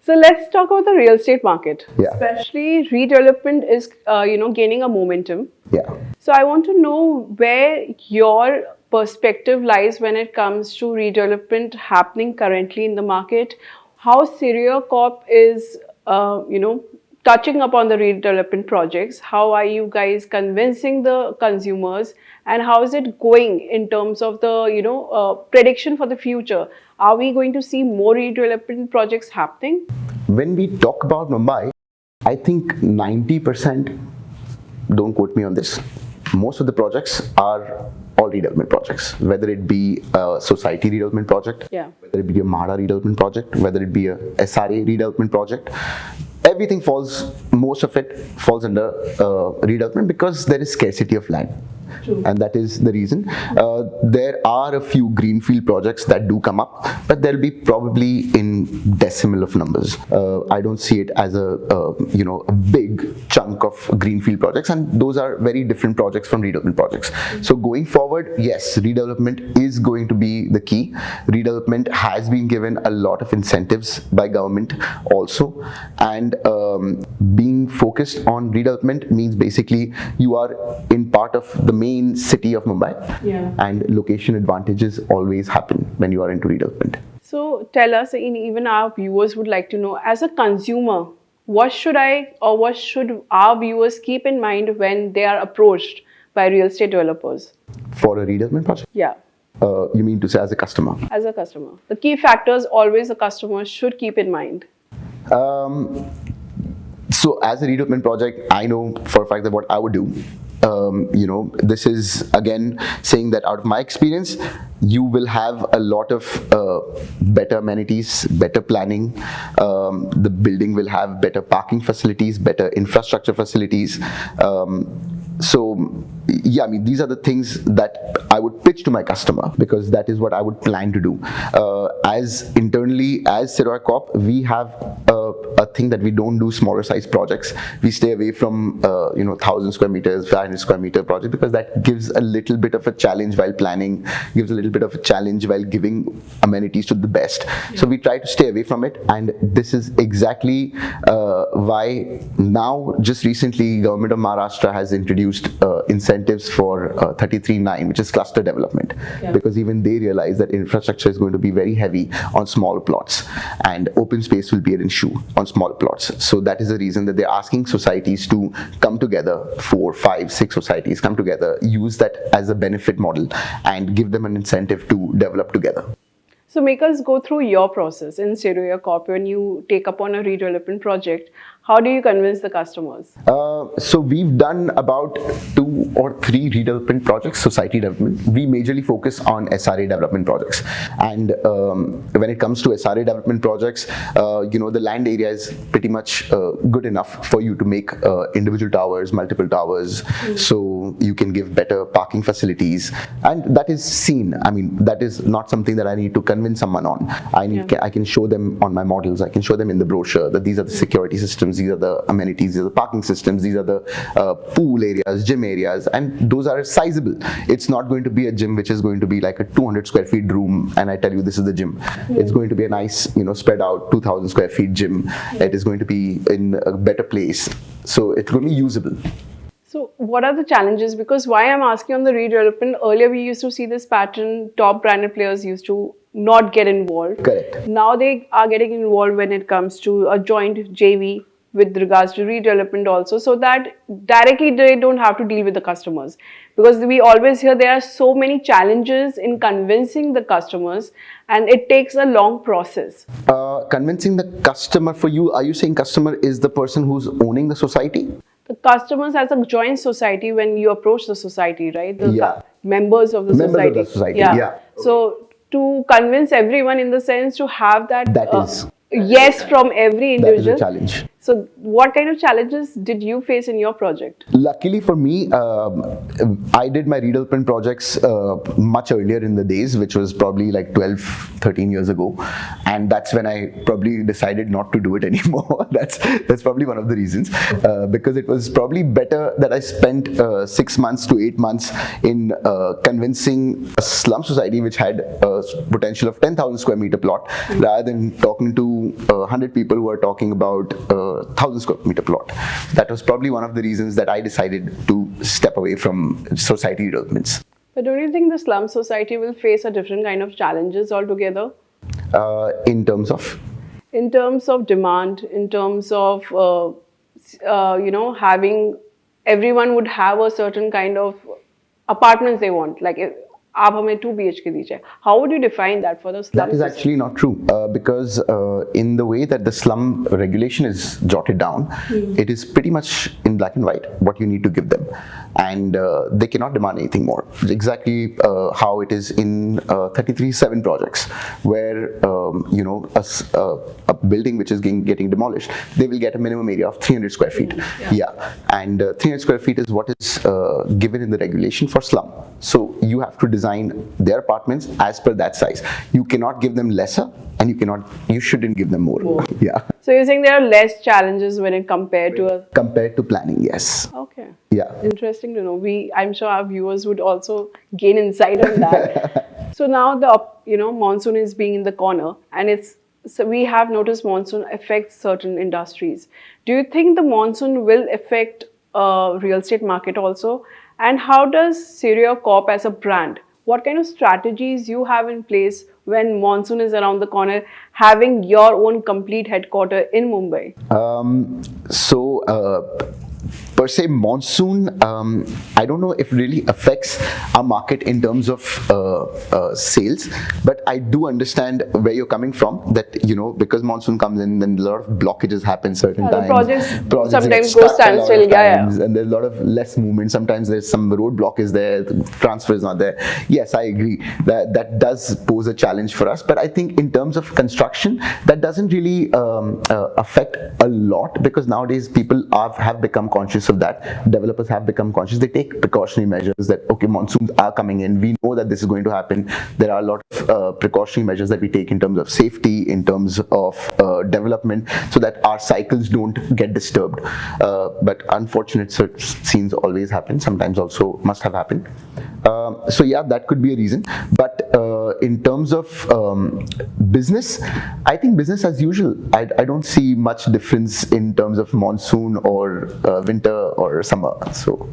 So let's talk about the real estate market. Yeah. Especially redevelopment is, gaining a momentum. Yeah. So I want to know where your perspective lies when it comes to redevelopment happening currently in the market. How Siroya Corp is, touching upon the redevelopment projects. How are you guys convincing the consumers, and how is it going in terms of the prediction for the future? Are we going to see more redevelopment projects happening? When we talk about Mumbai, I think 90%, don't quote me on this, most of the projects are all redevelopment projects, whether it be a society redevelopment project, Yeah. whether it be a MADA redevelopment project, whether it be a SRA redevelopment project. Everything falls, most of it falls under redevelopment because there is scarcity of land. True. And that is the reason. There are a few greenfield projects that do come up, but they'll be probably in decimal of numbers. I don't see it as a big chunk of greenfield projects, and those are very different projects from redevelopment projects. So going forward, yes, redevelopment is going to be the key. Redevelopment has been given a lot of incentives by government also, and being focused on redevelopment means basically you are in part of the main city of Mumbai, Yeah. and location advantages always happen when you are into redevelopment. So tell us, even our viewers would like to know, as a consumer, what should our viewers keep in mind when they are approached by real estate developers? For a redevelopment project, Yeah, you mean to say as a customer? as a customer. The key factors always the customer should keep in mind. So as a redevelopment project, I know for a fact that what I would do, this is again saying that out of my experience, you will have a lot of better amenities, better planning. The building will have better parking facilities, better infrastructure facilities. So yeah, I mean, these are the things that I would pitch to my customer, because that is what I would plan to do. As internally, as Siroya Corp, we have a thing that we don't do smaller size projects. We stay away from 1,000 square meters, 500 square meter project, because that gives a little bit of a challenge while planning, gives a little bit of a challenge while giving amenities to the best. So we try to stay away from it, and this is exactly why now, just recently, Government of Maharashtra has introduced incentives for 33(9), which is cluster development, because even they realize that infrastructure is going to be very heavy on smaller plots, and open space will be an issue on smaller plots. So that is the reason that they're asking societies to come together, 4, 5, 6 societies come together, use that as a benefit model, and give them an incentive to develop together. So make us go through your process in Siroya Corp when you take up on a redevelopment project. How do you convince the customers? So we've done about 2 or 3 redevelopment projects, society development. We majorly focus on SRA development projects. And when it comes to SRA development projects, the land area is pretty much good enough for you to make individual towers, multiple towers. So you can give better parking facilities. And that is seen. I mean, that is not something that I need to convince someone on. I can show them on my models. I can show them in the brochure that these are the security systems, these are the amenities, these are the parking systems, these are the pool areas, gym areas, and those are sizable. It's not going to be a gym which is going to be like a 200 square feet room and I tell you this is the gym. It's going to be a nice, spread out 2,000 square feet gym. It is going to be in a better place. So it's going to be usable. So what are the challenges? Because why I'm asking on the redevelopment, earlier we used to see this pattern, top branded players used to not get involved. Correct. Now they are getting involved when it comes to a joint JV with regards to redevelopment also, so that directly they don't have to deal with the customers. Because we always hear there are so many challenges in convincing the customers, and it takes a long process. Convincing the customer, for you, are you saying customer is the person who's owning the society? The customers as a joint society, when you approach the society, right? The members of the Members society. of the society, yeah. So to convince everyone in the sense to have that That is yes from every individual. That is a challenge. So what kind of challenges did you face in your project? Luckily for me, I did my redevelopment projects much earlier in the days, which was probably like 12, 13 years ago. And that's when I probably decided not to do it anymore. That's probably one of the reasons, because it was probably better that I spent 6 months to 8 months in convincing a slum society which had a potential of 10,000 square meter plot, rather than talking to 100 people who are talking about 1,000 square meter plot. That was probably one of the reasons that I decided to step away from society developments. But don't you think the slum society will face a different kind of challenges altogether? In terms of? In terms of demand, in terms of, having, everyone would have a certain kind of apartments they want. Like, if, आप हमें 2 BHK दीजिए. How would you define that for the slum? That is actually not true, because in the way that the slum regulation is jotted down, it is pretty much in black and white what you need to give them, and they cannot demand anything more. It's exactly how it is in 33-7 projects, where a building which is getting demolished, they will get a minimum area of 300 square feet. Yeah, and 300 square feet is what is given in the regulation for slum. So you have to design their apartments as per that size. You cannot give them lesser, and you shouldn't give them more. Yeah. So you're saying there are less challenges when it compared to planning, yes. Okay. Yeah. Interesting to know. I'm sure our viewers would also gain insight on that. So now monsoon is being in the corner, and so we have noticed monsoon affects certain industries. Do you think the monsoon will affect real estate market also? And how does Siroya Corp as a brand, what kind of strategies you have in place when monsoon is around the corner, having your own complete headquarter in Mumbai? Per se, monsoon, I don't know if really affects our market in terms of sales, but I do understand where you're coming from, that, because monsoon comes in, then a lot of blockages happen certain times. Projects sometimes go standstill, and there's a lot of less movement. Sometimes there's some roadblock is there, the transfer is not there. Yes, I agree. That does pose a challenge for us, but I think in terms of construction, that doesn't really affect a lot, because nowadays people have become conscious of that. Developers have become conscious. They take precautionary measures that, okay, monsoons are coming in. We know that this is going to happen. There are a lot of precautionary measures that we take in terms of safety, in terms of development, so that our cycles don't get disturbed. But unfortunate scenes always happen. Sometimes also must have happened. So yeah, that could be a reason. But in terms of business, I think business as usual. I don't see much difference in terms of monsoon or winter or summer. So.